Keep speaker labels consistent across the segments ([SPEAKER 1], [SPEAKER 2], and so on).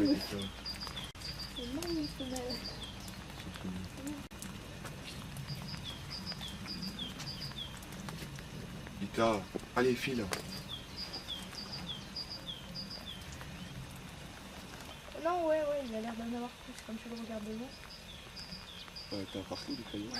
[SPEAKER 1] c'est ça.
[SPEAKER 2] C'est marrant une femelle.
[SPEAKER 1] Ita, allez, file.
[SPEAKER 2] Non, ouais, il a l'air d'en avoir plus quand tu le regardes de loin.
[SPEAKER 1] T'as partout des cailloux.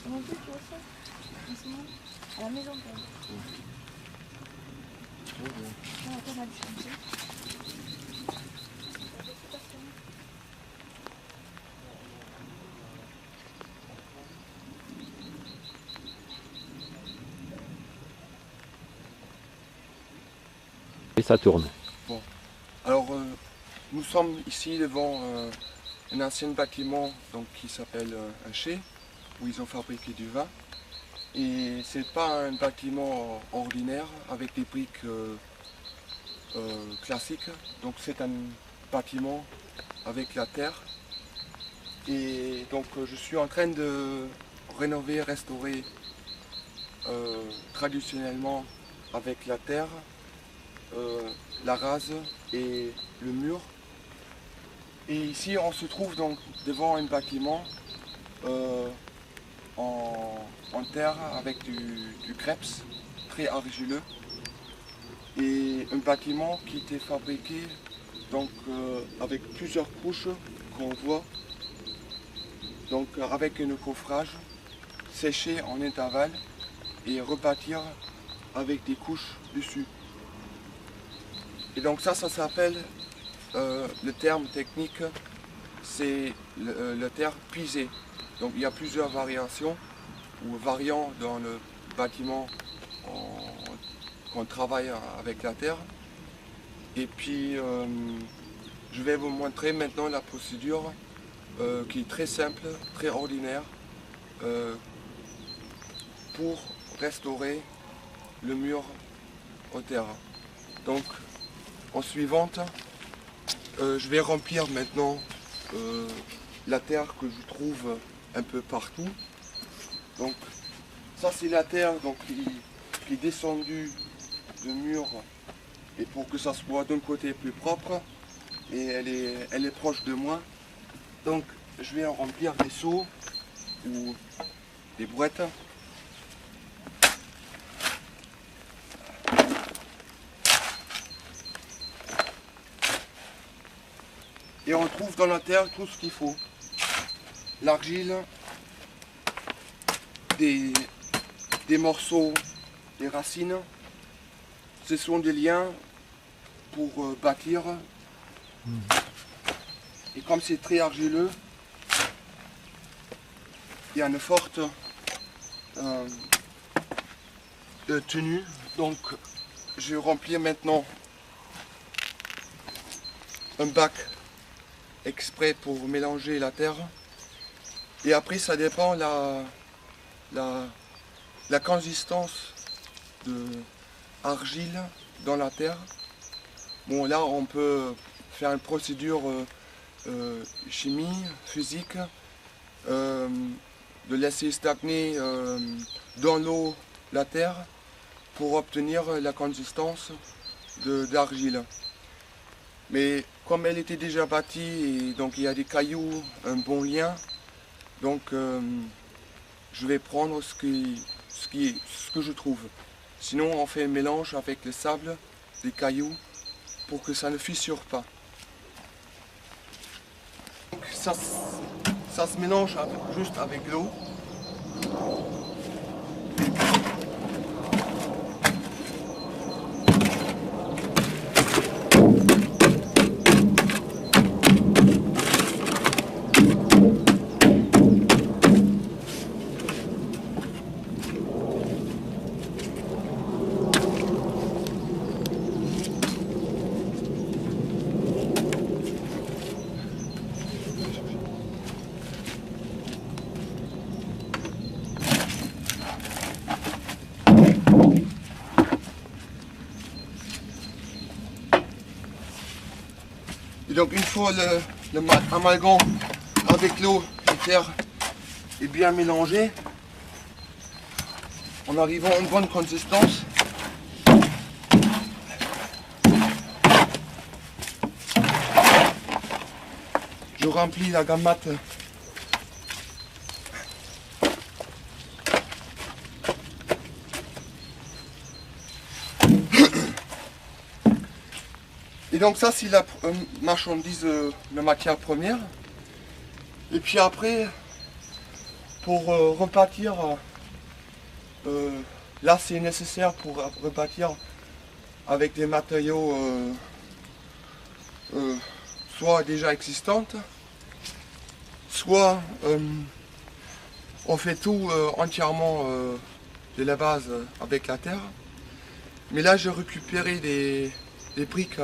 [SPEAKER 2] Comment tu vois ça en ce moment à la maison quand même. Non, attends, on va le changer.
[SPEAKER 3] Et ça tourne.
[SPEAKER 1] Bon, alors nous sommes ici devant un ancien bâtiment donc, qui s'appelle un chai, où ils ont fabriqué du vin. Et c'est pas un bâtiment ordinaire avec des briques classiques, donc c'est un bâtiment avec la terre. Et donc je suis en train de rénover, restaurer traditionnellement avec la terre, la rase et le mur. Et ici on se trouve donc devant un bâtiment en terre avec du creps très argileux. Et un bâtiment qui était fabriqué donc, avec plusieurs couches qu'on voit, donc avec un coffrage séché en intervalle et rebâtir avec des couches dessus. Et donc ça s'appelle, le terme technique, c'est le terme puisé. Donc il y a plusieurs variations ou variants dans le bâtiment qu'on travaille avec la terre. Et puis je vais vous montrer maintenant la procédure qui est très simple, très ordinaire pour restaurer le mur en terre. Donc en suivante, je vais remplir maintenant la terre que je trouve un peu partout. Donc ça c'est la terre donc, qui est descendue du mur, et pour que ça soit d'un côté plus propre, et elle est proche de moi. Donc je vais en remplir des seaux ou des brouettes. Et on trouve dans la terre tout ce qu'il faut. L'argile, des morceaux, des racines. Ce sont des liens pour bâtir. Et comme c'est très argileux, il y a une forte tenue. Donc je vais remplir maintenant un bac exprès pour mélanger la terre. Et après ça dépend la consistance de argile dans la terre. Bon là on peut faire une procédure chimie, physique, de laisser stagner dans l'eau la terre pour obtenir la consistance d'argile. Mais comme elle était déjà bâtie, et donc il y a des cailloux, un bon lien, donc je vais prendre ce que je trouve. Sinon on fait un mélange avec le sable, les cailloux, pour que ça ne fissure pas. Donc ça se mélange juste avec l'eau. Et donc une fois l'amalgame avec l'eau et terre est bien mélangé, en arrivant à une bonne consistance, je remplis la gamate et donc ça c'est la marchandise, la matière première. Et puis après, pour repartir, là c'est nécessaire pour repartir avec des matériaux soit déjà existantes, soit on fait tout entièrement de la base avec la terre. Mais là j'ai récupéré des briques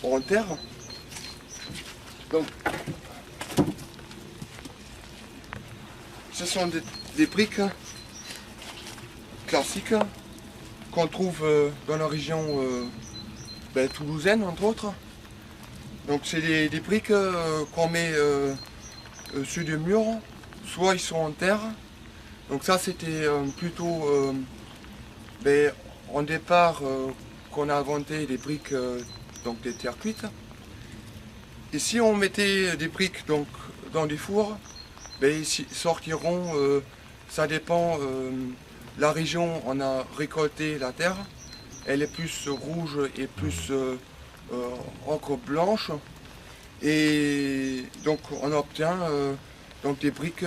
[SPEAKER 1] en terre. Donc ce sont des briques classiques qu'on trouve dans la région toulousaine entre autres. Donc c'est des briques qu'on met sur des murs, soit ils sont en terre. Donc ça c'était plutôt en départ qu'on a inventé des briques, donc des terres cuites. Et si on mettait des briques donc, dans des fours, ils sortiront, ça dépend, la région on a récolté la terre, elle est plus rouge et plus encore blanche. Et donc on obtient donc des briques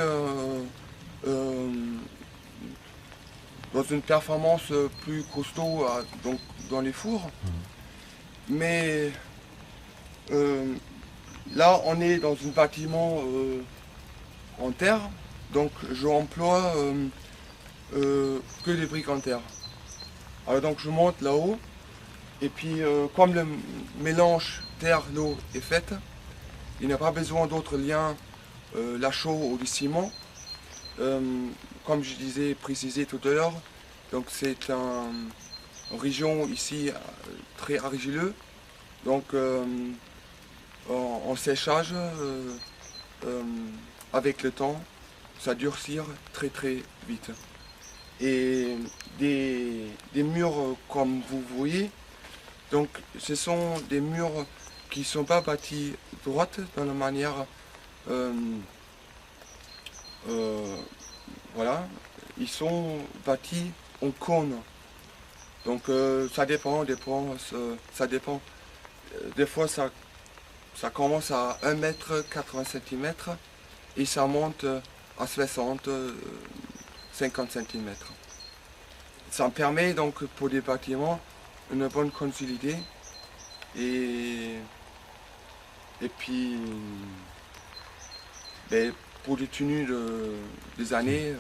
[SPEAKER 1] dans une performance plus costaud donc dans les fours. Mais là on est dans un bâtiment en terre, donc je emploie que des briques en terre. Alors donc je monte là-haut et puis comme le mélange terre-eau est fait, il n'y a pas besoin d'autres liens, la chaux ou du ciment. Comme je disais, précisé tout à l'heure, donc c'est une région ici très argileux, donc en séchage, avec le temps, ça durcit très vite. Et des murs comme vous voyez, donc ce sont des murs qui ne sont pas bâtis droite dans la manière, voilà, ils sont bâtis en cône. Donc ça dépend. Des fois ça commence à 1 mètre 80 cm et ça monte à 60 50 cm. Ça me permet donc pour des bâtiments une bonne continuité et puis pour des tenues des années,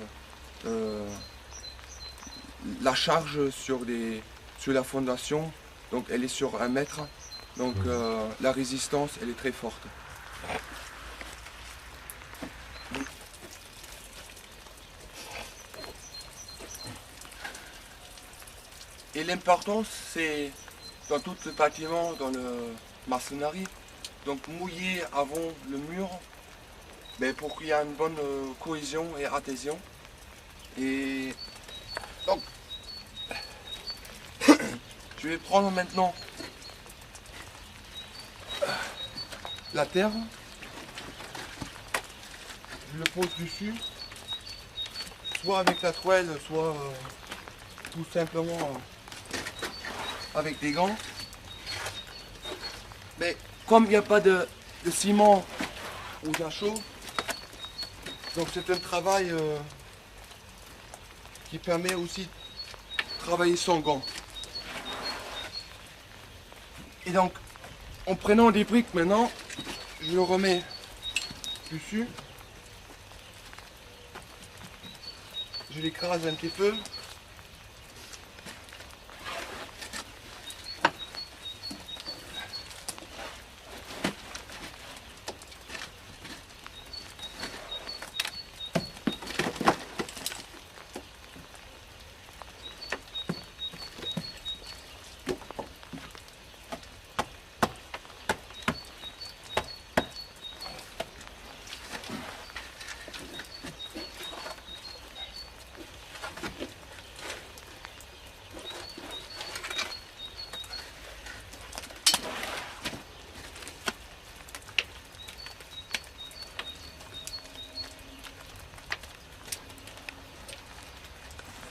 [SPEAKER 1] la charge sur la fondation, donc elle est sur 1 mètre, donc la résistance elle est très forte. Et l'importance c'est dans tout le bâtiment, dans la maçonnerie, donc mouiller avant le mur pour qu'il y ait une bonne cohésion et adhésion. Et donc je Je vais prendre maintenant la terre. Je le pose dessus. Soit avec la toile, soit tout simplement avec des gants. Mais comme il n'y a pas de ciment aux à chaud, donc c'est un travail qui permet aussi de travailler sans gants. Et donc, en prenant des briques maintenant, je le remets dessus. Je l'écrase un petit peu.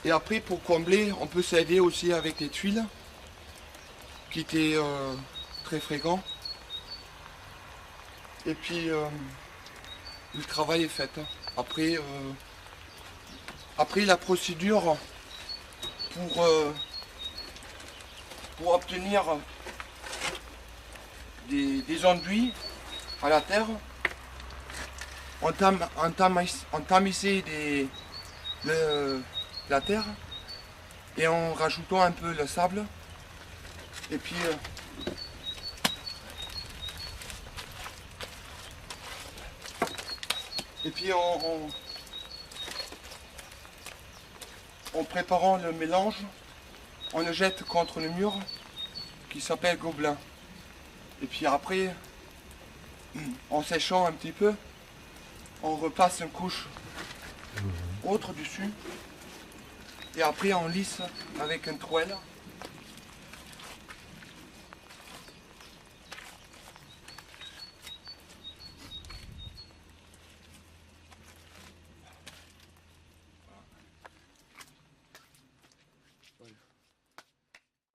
[SPEAKER 1] Et après, pour combler, on peut s'aider aussi avec les tuiles, qui étaient très fréquents. Et puis, le travail est fait. Après, la procédure pour obtenir des enduits à la terre, on tamissait la terre et en rajoutant un peu le sable. Et puis en préparant le mélange, on le jette contre le mur qui s'appelle gobelin. Et puis après, en séchant un petit peu, on repasse une couche autre dessus. Et après on lisse avec une toile